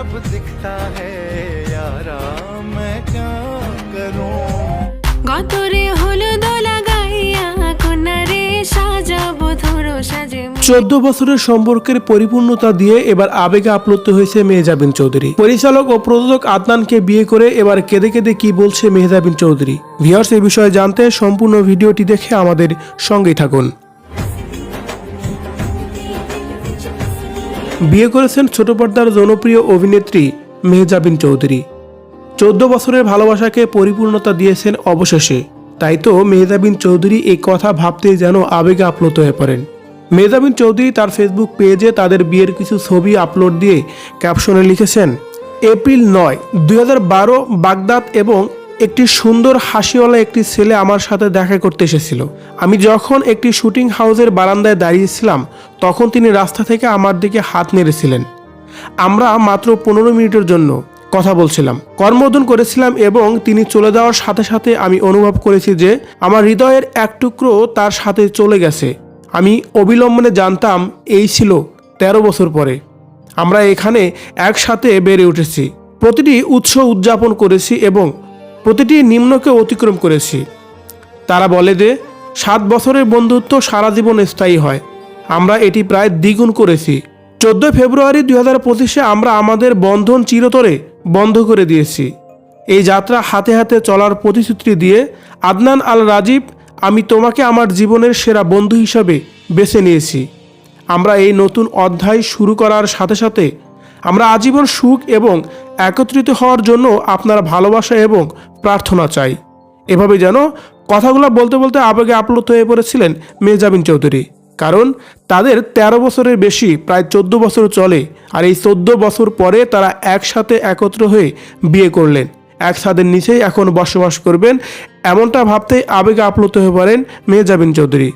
जब दिखता है यारा मैं क्या करूं। গতরে হলুদ লাগাইয়া কোনারে সাজাবো ধরো সাজে 14 বছরের সম্পর্কের পরিপূর্ণতা দিয়ে এবার আবেগে আপ্লুত হয়েছে মেহজাবিন চৌধুরী। পরিচালক ও প্রযোজক আদনানকে বিয়ে করে এবার কেঁদে কেঁদে কি বলছে মেহজাবিন চৌধুরী। ভিউয়ার্স, এই বিষয়ে জানতে সম্পূর্ণ ভিডিওটি দেখে আমাদের সঙ্গেই থাকুন। বিয়ে করেছেন ছোট পর্দার জনপ্রিয় অভিনেত্রী মেহজাবিন চৌধুরী। 14 বছরের ভালোবাসাকে পরিপূর্ণতা দিয়েছেন অবশেষে। তাই তো মেহজাবিন চৌধুরী এই কথা ভাবতেই যেন আবেগে আপ্লুত হয়ে পড়েন। মেহজাবিন চৌধুরী তার ফেসবুক পেজে তাদের বিয়ের কিছু ছবি আপলোড দিয়ে ক্যাপশনে লিখেছেন, এপ্রিল 9, 2012 বাগদাদ এবং একটি সুন্দর হাসিওয়ালা একটি ছেলে আমার সাথে দেখা করতে এসেছিল। আমি যখন একটি শুটিং হাউসের বারান্দায় দাঁড়িয়েছিলাম তখন তিনি রাস্তা থেকে আমার দিকে হাত নেড়েছিলেন। আমরা মাত্র 15 মিনিটের জন্য কথা বলছিলাম, করমর্দন করেছিলাম এবং তিনি চলে যাওয়ার সাথে সাথে আমি অনুভব করেছি যে আমার হৃদয়ের এক টুকরো তার সাথে চলে গেছে। আমি অবিলম্বনে জানতাম এই ছিল 13 বছর পরে। আমরা এখানে একসাথে বেড়ে উঠেছি, প্রতিটি উৎসব উদযাপন করেছি এবং প্রতিটি নিম্নকে অতিক্রম করেছি। তারা বলে যে 7 বছরের বন্ধুত্ব সারা জীবন স্থায়ী হয়। আমরা এটি প্রায় দ্বিগুণ করেছি। 14 ফেব্রুয়ারি 2025-এ আমরা আমাদের বন্ধন চিরতরে বন্ধ করে দিয়েছি। এই যাত্রা হাতে হাতে চলার প্রতিশ্রুতি দিয়ে আদনান আল রাজীব, আমি তোমাকে আমার জীবনের সেরা বন্ধু হিসাবে বেছে নিয়েছি। আমরা এই নতুন অধ্যায় শুরু করার সাথে সাথে আমরা আজীবন সুখ এবং একত্রিত হওয়ার জন্য আপনার ভালোবাসা এবং প্রার্থনা চাই। এভাবে যেন কথাগুলো বলতে বলতে আবেগে আপ্লুত হয়ে পড়েছিলেন মেহজাবিন চৌধুরী। কারণ তাদের 13 বছরের বেশি প্রায় 14 বছর চলে, আর এই 14 বছর পরে তারা একসাথে একত্র হয়ে বিয়ে করলেন। এক ছাদের নিচেই এখন বসবাস করবেন, এমনটা ভাবতেই আবেগে আপ্লুত হয়ে পড়েন মেহজাবিন চৌধুরী।